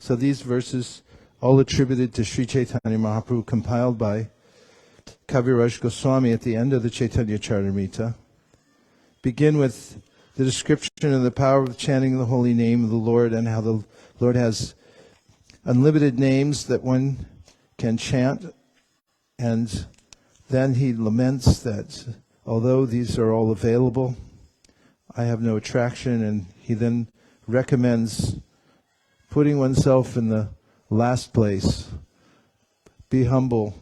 So these verses, all attributed to Sri Chaitanya Mahaprabhu, compiled by Kaviraj Goswami at the end of the Chaitanya Charitamrita, begin with the description of the power of chanting the holy name of the Lord, and how the Lord has unlimited names that one can chant. And then he laments that although these are all available, I have no attraction, and he then recommends putting oneself in the last place, be humble,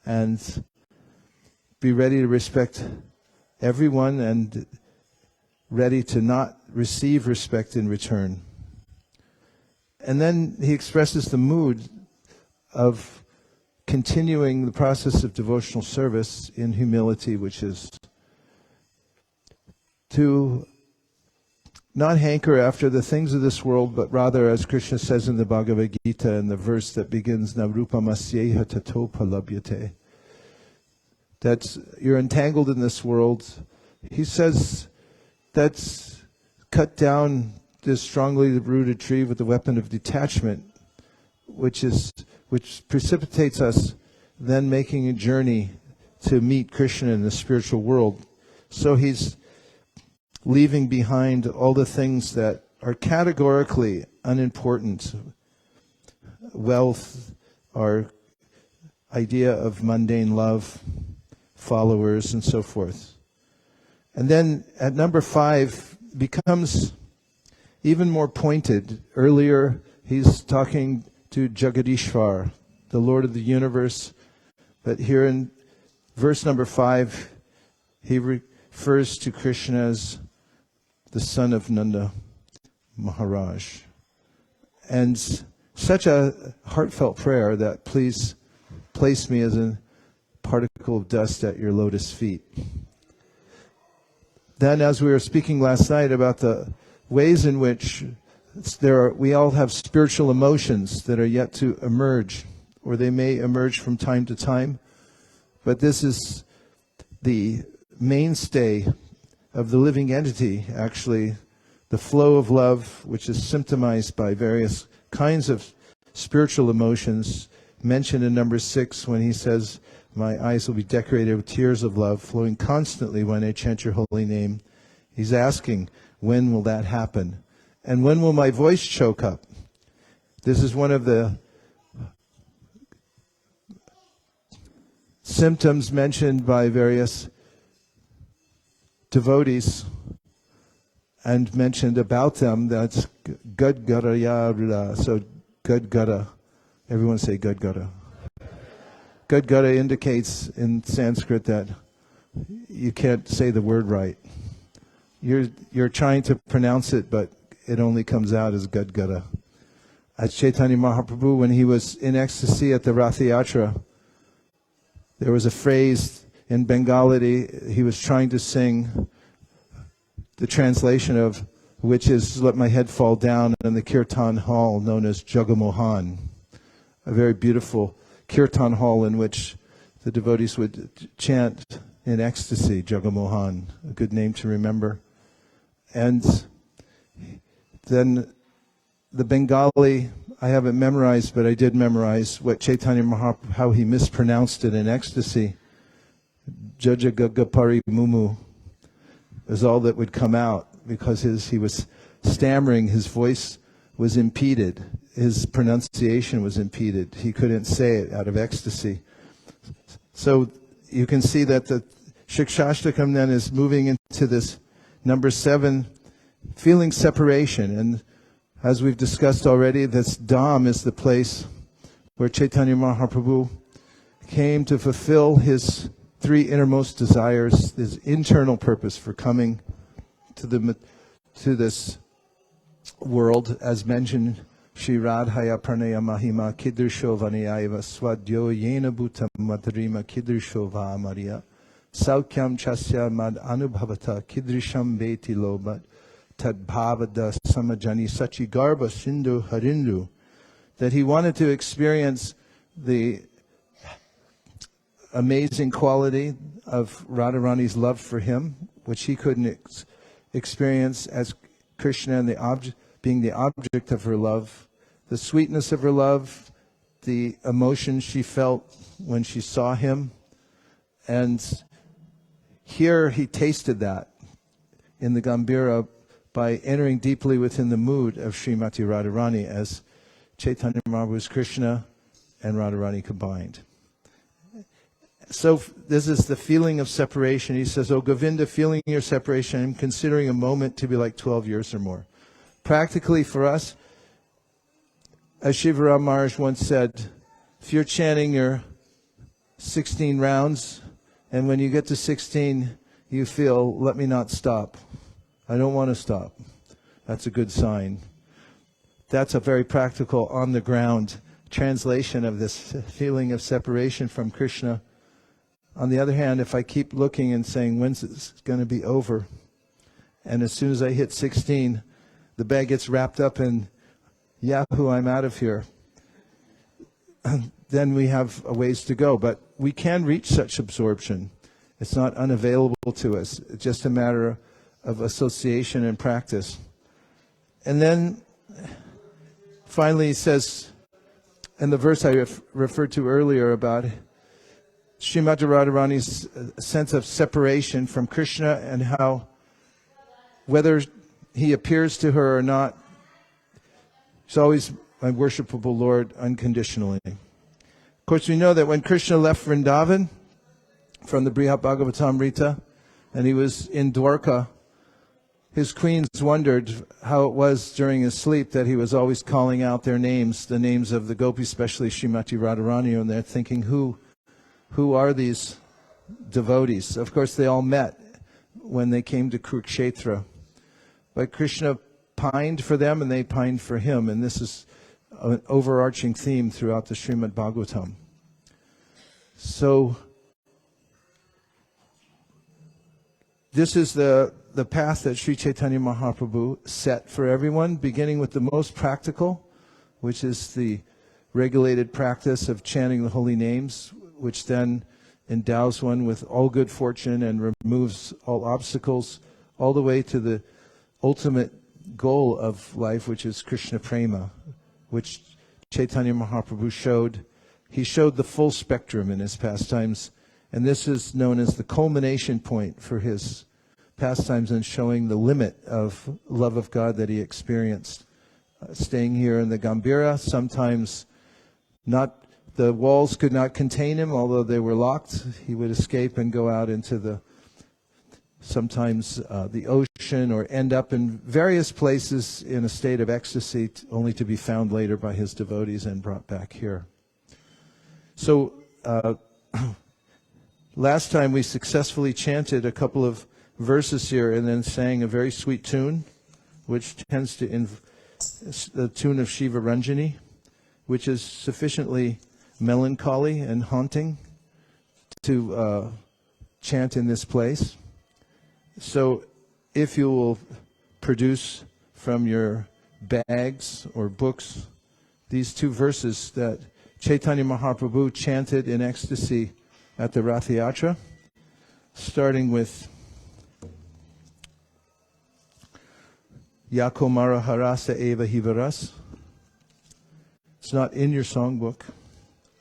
and be ready to respect everyone and ready to not receive respect in return. And then he expresses the mood of continuing the process of devotional service in humility, which is to not hanker after the things of this world, but rather, as Krishna says in the Bhagavad Gita, in the verse that begins, Narupamasyeha tato palabhyate, that you're entangled in this world. He says that's cut down this strongly rooted tree with the weapon of detachment, which precipitates us then making a journey to meet Krishna in the spiritual world. So he's leaving behind all the things that are categorically unimportant. Wealth, our idea of mundane love, followers, and so forth. And then at number 5 becomes even more pointed. Earlier he's talking to Jagadishvar, the Lord of the universe, but here in verse number 5 he refers to Krishna as the son of Nanda Maharaj. And such a heartfelt prayer that please place me as a particle of dust at your lotus feet. Then, as we were speaking last night about the ways in which we all have spiritual emotions that are yet to emerge, or they may emerge from time to time, but this is the mainstay of the living entity, actually, the flow of love, which is symptomized by various kinds of spiritual emotions, mentioned in number 6 when he says, my eyes will be decorated with tears of love, flowing constantly when I chant your holy name. He's asking, when will that happen? And when will my voice choke up? This is one of the symptoms mentioned by various devotees and mentioned about them. That's Gadgara Yarula. So Gadgara. Everyone say Gadgara. Gadgara indicates in Sanskrit that you can't say the word right. You're trying to pronounce it, but it only comes out as Gadgara. At Chaitanya Mahaprabhu, when he was in ecstasy at the Ratha Yatra, there was a phrase in Bengali he was trying to sing, the translation of which is let my head fall down in the kirtan hall known as Jagamohan, a very beautiful kirtan hall in which the devotees would chant in ecstasy, Jagamohan, a good name to remember. And then the Bengali, I haven't memorized, but I did memorize what Chaitanya Mahaprabhu, how he mispronounced it in ecstasy. Jajagagapari Mumu is all that would come out because he was stammering, his voice was impeded, his pronunciation was impeded. He couldn't say it out of ecstasy. So you can see that the Shikshashtakam then is moving into this number 7, feeling separation. And as we've discussed already, this Dham is the place where Chaitanya Mahaprabhu came to fulfill his 3 innermost desires, his internal purpose for coming to this world, as mentioned, Shri Radhaya Pranaya Mahima Kidrisho Vanayaiva Swadyo Yena Bhutam Madrima Kidrisho Vahamariya Saukyam Chasya Mad Anubhavata Kidrisham Beti Lobat Tadbhavada Samajani Sachigarba Sindhu Harindu, that he wanted to experience the amazing quality of Radharani's love for him, which he couldn't experience as Krishna and being the object of her love, the sweetness of her love, the emotion she felt when she saw him. And here he tasted that in the Gambhira by entering deeply within the mood of Srimati Radharani as Chaitanya Mahaprabhu's Krishna and Radharani combined. So this is the feeling of separation. He says, "Oh Govinda, feeling your separation, I'm considering a moment to be like 12 years or more." Practically for us, as Shivaram Maharaj once said, if you're chanting your 16 rounds, and when you get to 16, you feel, let me not stop. I don't want to stop. That's a good sign. That's a very practical, on-the-ground translation of this feeling of separation from Krishna. On the other hand, if I keep looking and saying, when's this going to be over? And as soon as I hit 16, the bag gets wrapped up in, Yahoo, I'm out of here. Then we have a ways to go. But we can reach such absorption. It's not unavailable to us. It's just a matter of association and practice. And then finally he says, in the verse I referred to earlier about Srimati Radharani's sense of separation from Krishna and how whether he appears to her or not, he's always my worshipable Lord unconditionally. Of course, we know that when Krishna left Vrindavan from the Brihat Bhagavatamrita and he was in Dwarka, his queens wondered how it was during his sleep that he was always calling out their names, the names of the gopis, especially Srimati Radharani, and they're thinking, who are these devotees? Of course, they all met when they came to Kurukshetra. But Krishna pined for them and they pined for him, and this is an overarching theme throughout the Srimad Bhagavatam. So this is the path that Sri Chaitanya Mahaprabhu set for everyone, beginning with the most practical, which is the regulated practice of chanting the holy names, which then endows one with all good fortune and removes all obstacles, all the way to the ultimate goal of life, which is Krishna Prema, which Chaitanya Mahaprabhu showed. He showed the full spectrum in his pastimes, and this is known as the culmination point for his pastimes and showing the limit of love of God that he experienced. Staying here in the Gambhira, sometimes not, the walls could not contain him, although they were locked. He would escape and go out into sometimes the ocean, or end up in various places in a state of ecstasy, only to be found later by his devotees and brought back here. So last time we successfully chanted a couple of verses here and then sang a very sweet tune, which tends to the tune of Shiva Ranjani, which is sufficiently melancholy and haunting to chant in this place. So if you will produce from your bags or books these two verses that Chaitanya Mahaprabhu chanted in ecstasy at the Rath Yatra, starting with Yakomara Harasa Eva Hivaras. It's not in your songbook,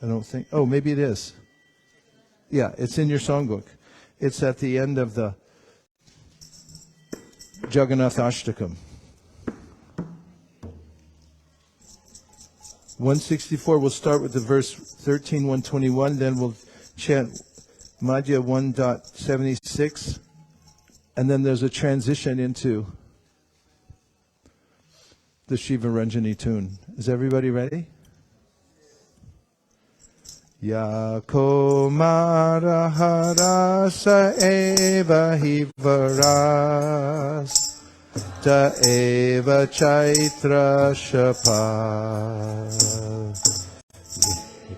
I don't think. Oh, maybe it is. Yeah, it's in your songbook. It's at the end of the Jagannath Ashtakam. 164, we'll start with the verse 13, 121, then we'll chant Madhya 1.76, and then there's a transition into the Shiva Ranjani tune. Is everybody ready? Yakomara harasa eva hivaras ta eva chaitra shapa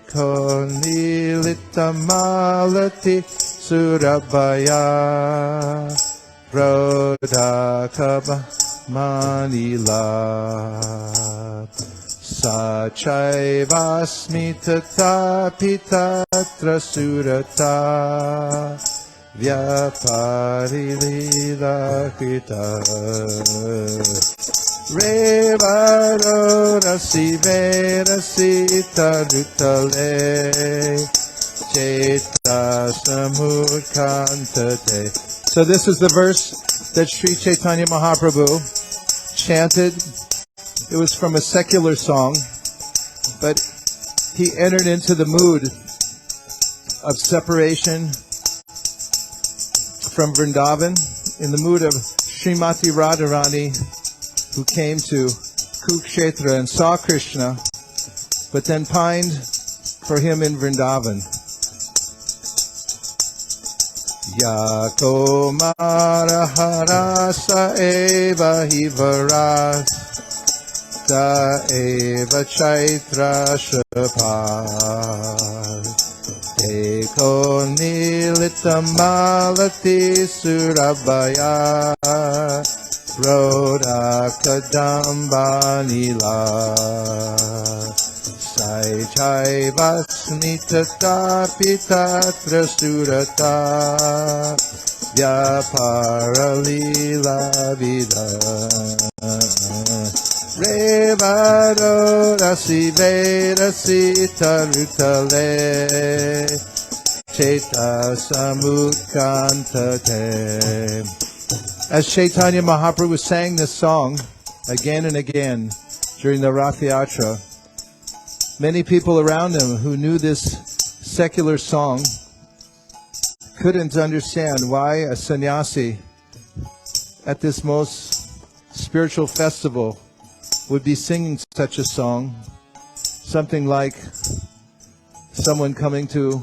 konilita malati surabaya rodakaba manila Sachaivasmi tatapi tatra surata vyapari lila krita Revaro rasi verasi tarutale Cheta samutkantate. So this is the verse that Sri Chaitanya Mahaprabhu chanted. It was from a secular song, but he entered into the mood of separation from Vrindavan, in the mood of Srimati Radharani, who came to Kurukshetra and saw Krishna, but then pined for him in Vrindavan. Yakomara harasa eva hivaras ta eva chaitra shapas eko nilitamalati surabhaya Rodha kadambanila Sai chai vasnitata pitatra surata Vyaparalila vida Revaro rasi vedasi tarutale Cheta samutkantate. As Chaitanya Mahaprabhu sang this song again and again during the Rath Yatra, many people around him who knew this secular song couldn't understand why a sannyasi at this most spiritual festival would be singing such a song, something like someone coming to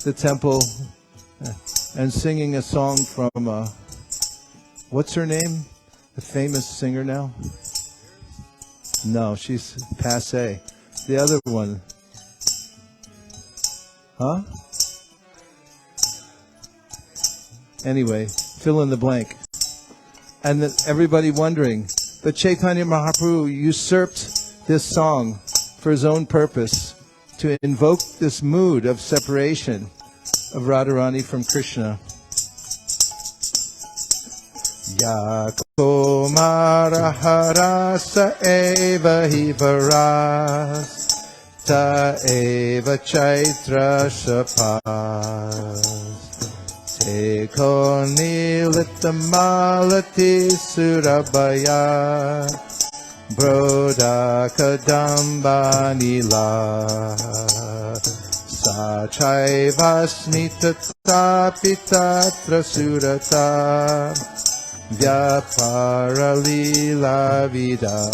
the temple and singing a song from what's her name? The famous singer now? No, she's passé. The other one. Huh? Anyway, fill in the blank. And everybody wondering, but Chaitanya Mahaprabhu usurped this song for his own purpose, to invoke this mood of separation of Radharani from Krishna. Yakomara harasa eva hivaras ta eva chaitra shapas Teko nilitamalati surabhaya Brodha kadambanila Sa chai vasnitata pitatra surata Vyaparalila vida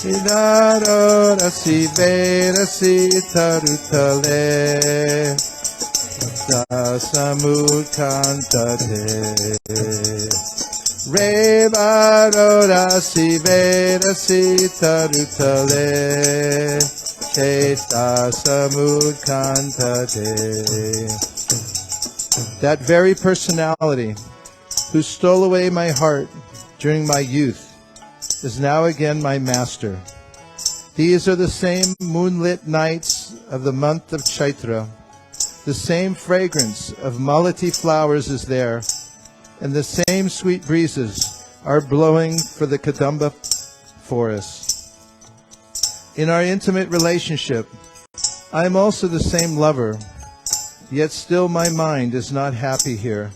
Idaro rasi verasi tarutale Dasamutkantate Revaro rasi verasi tarutale Dasamutkantate. That very personality who stole away my heart during my youth is now again my master. These are the same moonlit nights of the month of Chaitra. The same fragrance of malati flowers is there, and the same sweet breezes are blowing for the Kadamba forest. In our intimate relationship, I am also the same lover, yet still my mind is not happy here.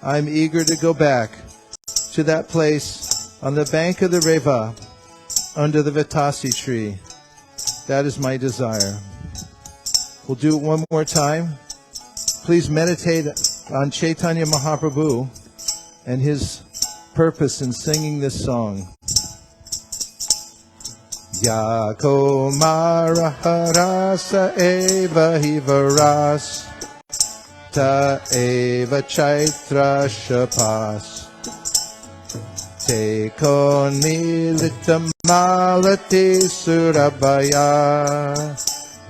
I am eager to go back to that place on the bank of the Reva, under the Vitasi tree. That is my desire. We'll do it one more time. Please meditate on Chaitanya Mahaprabhu and his purpose in singing this song. Yakomara harasa eva hivaras ta eva chaitra shapas Teko nilitamalati surabhaya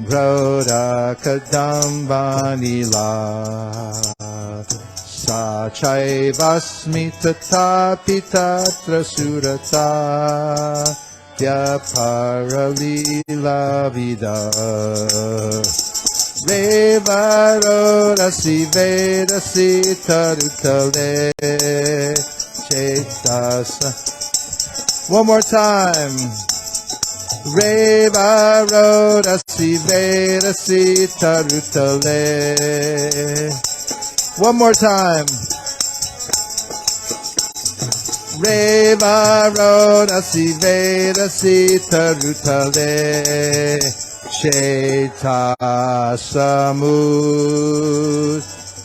Brodha kadambanila Sa chai vasmitata pitatra surata Vyaparalila vida Revaro rasi vedasi tarutale One more time. Reva Rodasi Vedasi Tarutale. One more time. Reva Rodasi Vedasi Tarutale. Cheta Samud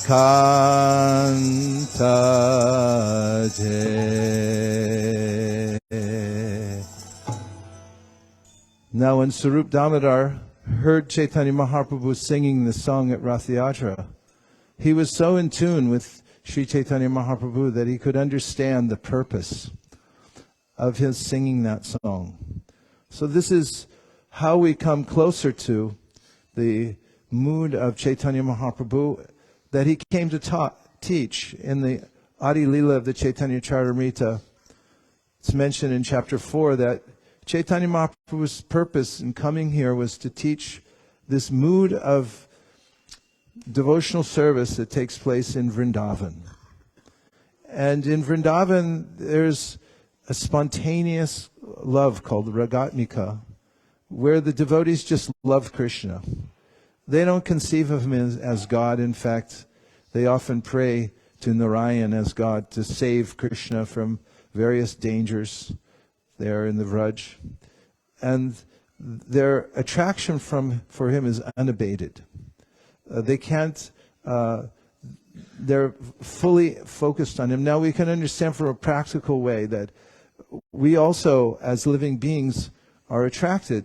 Kantate. Now when Sarup Damodar heard Chaitanya Mahaprabhu singing the song at Rath Yatra, he was so in tune with Sri Chaitanya Mahaprabhu that he could understand the purpose of his singing that song. So this is how we come closer to the mood of Chaitanya Mahaprabhu that he came to teach in the Adi Lila of the Chaitanya Charitamrita. It's mentioned in chapter 4 that Chaitanya Mahaprabhu's purpose in coming here was to teach this mood of devotional service that takes place in Vrindavan. And in Vrindavan, there's a spontaneous love called Ragatmika, where the devotees just love Krishna. They don't conceive of him as God. In fact, they often pray to Narayan as God to save Krishna from various dangers there in the Vraj. And their attraction for him is unabated. They're fully focused on him. Now we can understand from a practical way that we also, as living beings, are attracted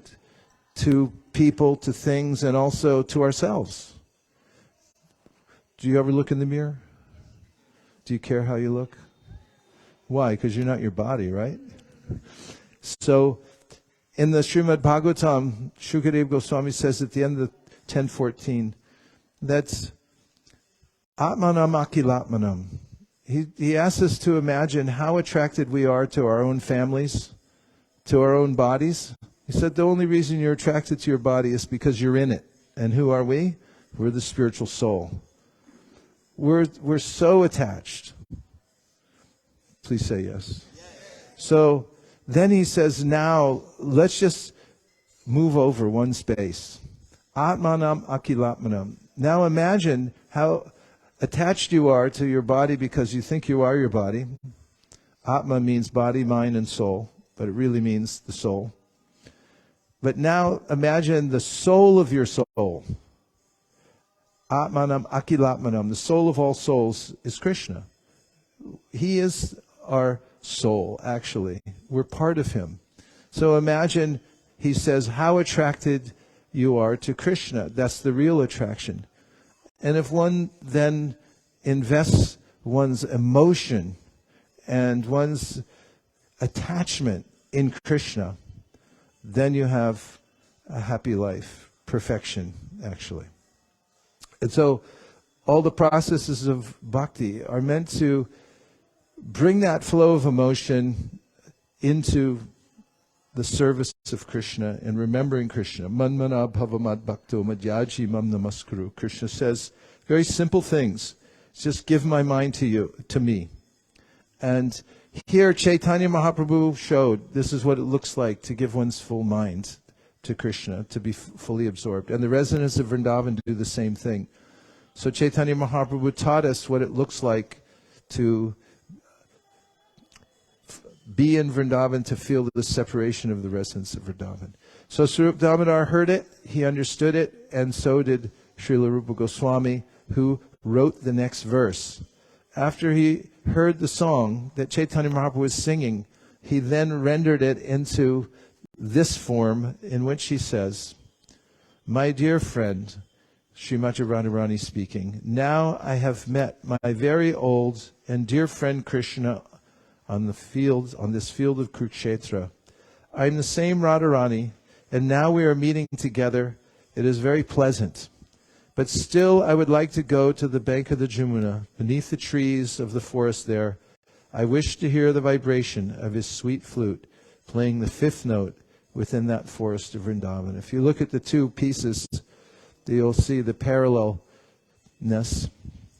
to people, to things, and also to ourselves. Do you ever look in the mirror? Do you care how you look? Why? Because you're not your body, right? So, in the Srimad Bhagavatam, Shukadev Goswami says at the end of 10:14, that's Atmanam Akilatmanam. He asks us to imagine how attracted we are to our own families, to our own bodies. He said the only reason you're attracted to your body is because you're in it. And who are we? We're the spiritual soul. We're so attached. Please say yes. So then he says, now let's just move over one space. Atmanam Akilatmanam. Now imagine how attached you are to your body because you think you are your body. Atma means body, mind, and soul, but it really means the soul. But now imagine the soul of your soul. Atmanam Akilatmanam. The soul of all souls is Krishna. He is our soul, actually. We're part of him. So imagine, he says, how attracted you are to Krishna. That's the real attraction. And if one then invests one's emotion and one's attachment in Krishna, then you have a happy life, perfection, actually. And so all the processes of bhakti are meant to bring that flow of emotion into the service of Krishna and remembering Krishna. Manmana bhavamad bhakto madhyaji mam namaskuru. Krishna says very simple things. Just give my mind to me. And here Chaitanya Mahaprabhu showed this is what it looks like to give one's full mind to Krishna, to be fully absorbed. And the residents of Vrindavan do the same thing. So Chaitanya Mahaprabhu taught us what it looks like to be in Vrindavan, to feel the separation of the residents of Vrindavan. So Sarup Damodar heard it, he understood it, and so did Srila Rupa Goswami, who wrote the next verse. After he heard the song that Chaitanya Mahaprabhu was singing, he then rendered it into this form in which he says, "My dear friend," Srimati Radharani speaking, "now I have met my very old and dear friend Krishna on this field of Kurukshetra. I am the same Radharani, and now we are meeting together. It is very pleasant. But still I would like to go to the bank of the Jamuna, beneath the trees of the forest there. I wish to hear the vibration of his sweet flute, playing the fifth note within that forest of Vrindavan." If you look at the two pieces, you'll see the parallelness,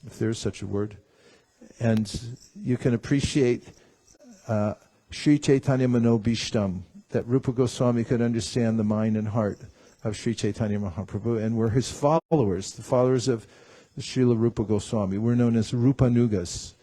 if there's such a word. And you can appreciate Sri Chaitanya Manobishtam, that Rupa Goswami could understand the mind and heart of Sri Chaitanya Mahaprabhu, and we're his followers, the followers of Srila Rupa Goswami. We're known as Rupanugas.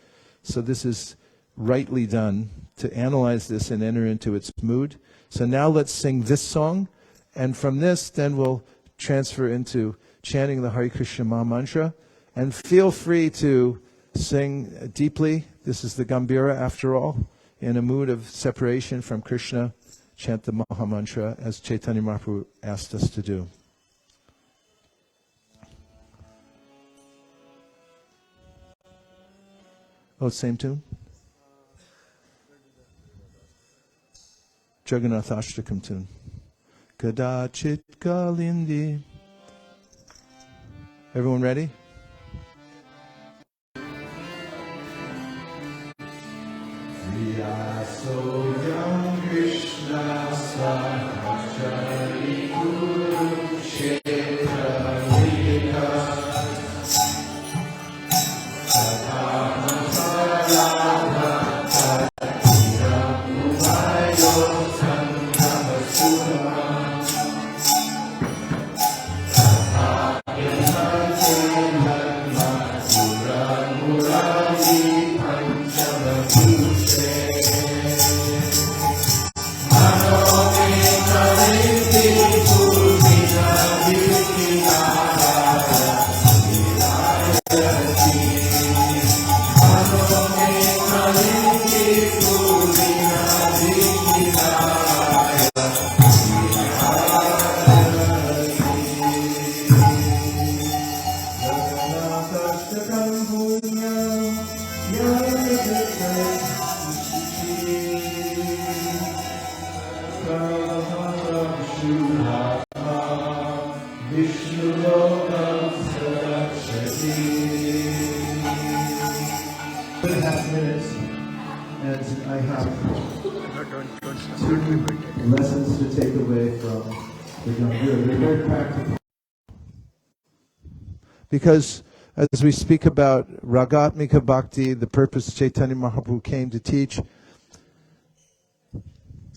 So this is rightly done to analyze this and enter into its mood. So now let's sing this song, and from this then we'll transfer into chanting the Hare Krishna Maha Mantra, and feel free to sing deeply. This is the Gambhira after all, in a mood of separation from Krishna. Chant the Maha Mantra as Chaitanya Mahaprabhu asked us to do. Oh, same tune? Jagannath Ashtakam tune. Kadachit Kalindi. Everyone ready? We are so young, Krishna Sahajari Guru Kshetra Lika lessons to take away from the Gambhira. They're very practical. Because as we speak about Ragatmika Bhakti, the purpose Chaitanya Mahaprabhu came to teach,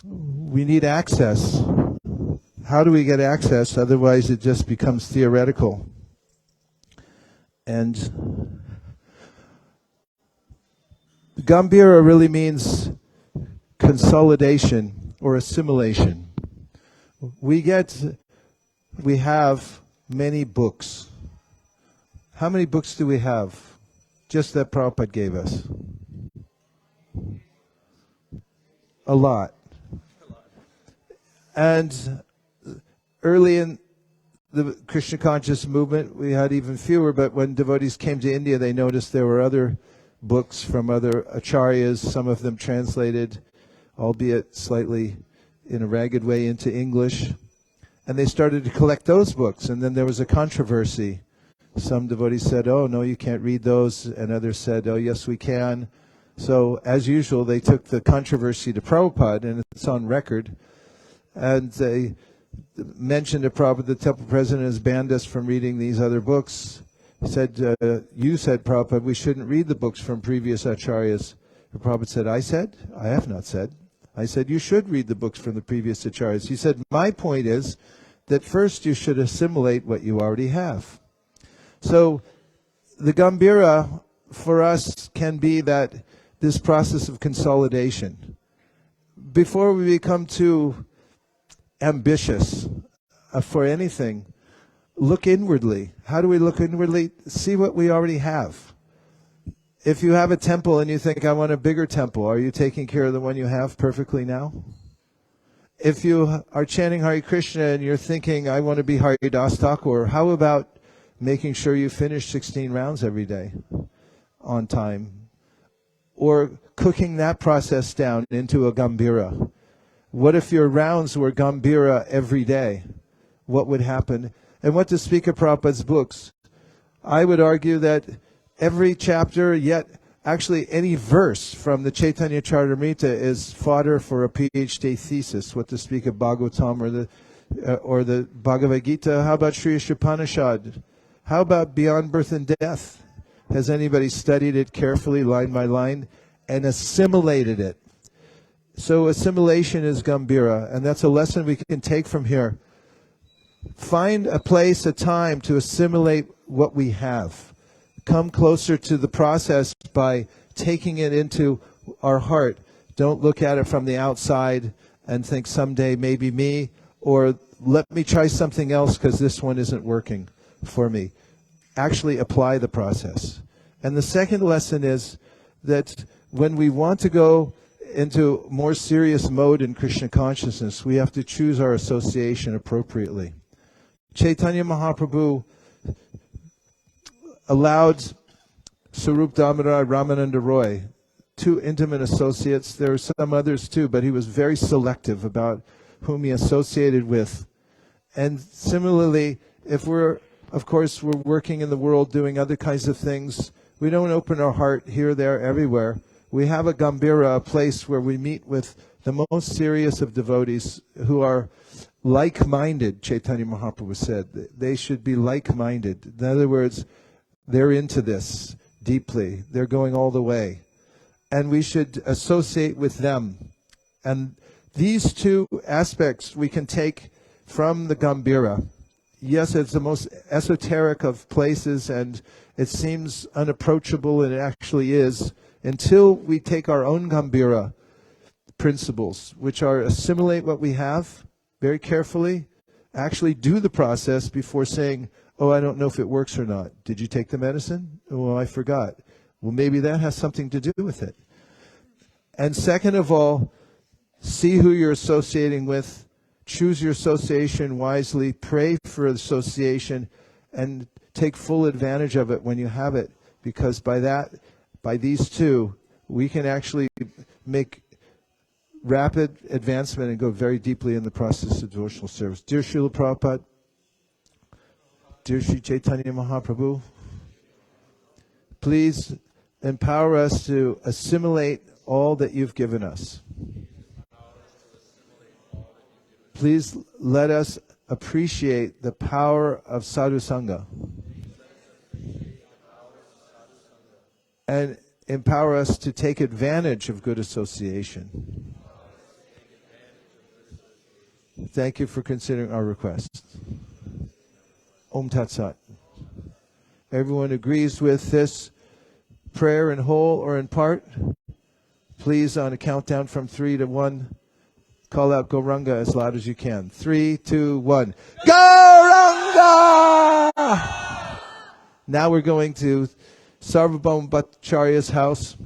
we need access. How do we get access? Otherwise it just becomes theoretical. And Gambhira really means consolidation or assimilation. We have many books. How many books do we have? Just that Prabhupada gave us. A lot. And early in the Krishna conscious movement, we had even fewer, but when devotees came to India, they noticed there were other books from other acharyas, some of them translated, albeit slightly in a ragged way, into English. And they started to collect those books, and then there was a controversy. Some devotees said, oh, no, you can't read those, and others said, oh, yes, we can. So, as usual, they took the controversy to Prabhupada, and it's on record, and they mentioned to Prabhupada, the temple president has banned us from reading these other books. He said, you said, Prabhupada, we shouldn't read the books from previous acharyas. And Prabhupada said, I said? I have not said. I said, you should read the books from the previous acharyas. He said, my point is that first you should assimilate what you already have. So the Gambhira for us can be that this process of consolidation. Before we become too ambitious for anything, look inwardly. How do we look inwardly? See what we already have. If you have a temple and you think, I want a bigger temple, are you taking care of the one you have perfectly now? If you are chanting Hare Krishna and you're thinking, I want to be Haridas Thakur, how about making sure you finish 16 rounds every day on time? Or cooking that process down into a Gambhira. What if your rounds were Gambhira every day? What would happen? And what to speak of Prabhupada's books? I would argue that every chapter, yet actually any verse from the Chaitanya Charitamrita is fodder for a PhD thesis. What to speak of Bhagavatam or the Bhagavad Gita? How about Sri Upanishad? How about Beyond Birth and Death? Has anybody studied it carefully, line by line, and assimilated it? So assimilation is Gambhira, and that's a lesson we can take from here. Find a place, a time to assimilate what we have. Come closer to the process by taking it into our heart. Don't look at it from the outside and think someday maybe me, or let me try something else because this one isn't working for me. Actually apply the process. And the second lesson is that when we want to go into more serious mode in Krishna consciousness, we have to choose our association appropriately. Chaitanya Mahaprabhu allowed Sarup Damodar, Ramananda Roy, two intimate associates. There were some others too, but he was very selective about whom he associated with. And similarly, if we're working in the world doing other kinds of things, we don't open our heart here, there, everywhere. We have a Gambhira, a place where we meet with the most serious of devotees who are like-minded, Chaitanya Mahaprabhu said. They should be like-minded. In other words, they're into this deeply. They're going all the way. And we should associate with them. And these two aspects we can take from the Gambhira. Yes, it's the most esoteric of places, and it seems unapproachable, and it actually is, until we take our own Gambhira principles, which are assimilate what we have very carefully, actually do the process before saying, oh, I don't know if it works or not. Did you take the medicine? Oh, I forgot. Well, maybe that has something to do with it. And second of all, see who you're associating with, choose your association wisely, pray for association, and take full advantage of it when you have it, because by these two, we can actually make rapid advancement and go very deeply in the process of devotional service. Dear Srila Prabhupada, dear Sri Chaitanya Mahaprabhu, please empower us to assimilate all that you've given us. Please let us appreciate the power of sadhu sangha and empower us to take advantage of good association. Thank you for considering our request. Om Tat Sat. Everyone agrees with this prayer in whole or in part? Please, on a countdown from 3 to 1, call out Gauranga as loud as you can. 3, 2, 1. Gauranga! Now we're going to Sarvabhauma Bhattacharya's house,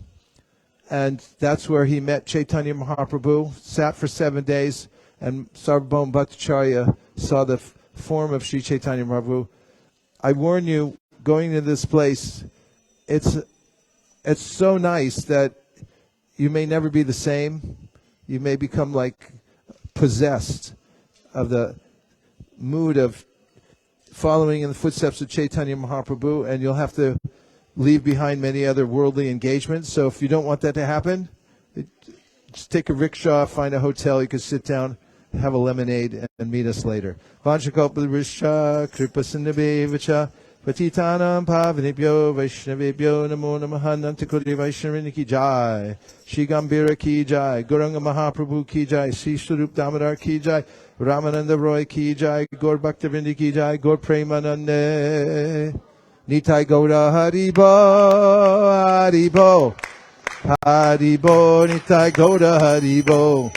and that's where he met Chaitanya Mahaprabhu, sat for 7 days, and Sarvabhauma Bhattacharya saw the form of Sri Chaitanya Mahaprabhu. I warn you, going to this place, it's so nice that you may never be the same. You may become like possessed of the mood of following in the footsteps of Chaitanya Mahaprabhu, and you'll have to leave behind many other worldly engagements. So if you don't want that to happen, just take a rickshaw, find a hotel, you can sit down, have a lemonade, and meet us later. Vanchakalpatarishya kripasindhabevacha patitanam pavanebhyo vaishnavebhyo namo namaha nantakuri vaishnarini ki jai, Shri Gambhira ki jai, Gauranga Mahaprabhu ki jai, Sri Sarup Damodar ki jai, Ramananda Roy ki jai, Gaur Bhaktivinoda ki jai, Gaur Premanande, Nitai Gaura Haribo, Haribo, Haribo, Nitai Gaura Haribo.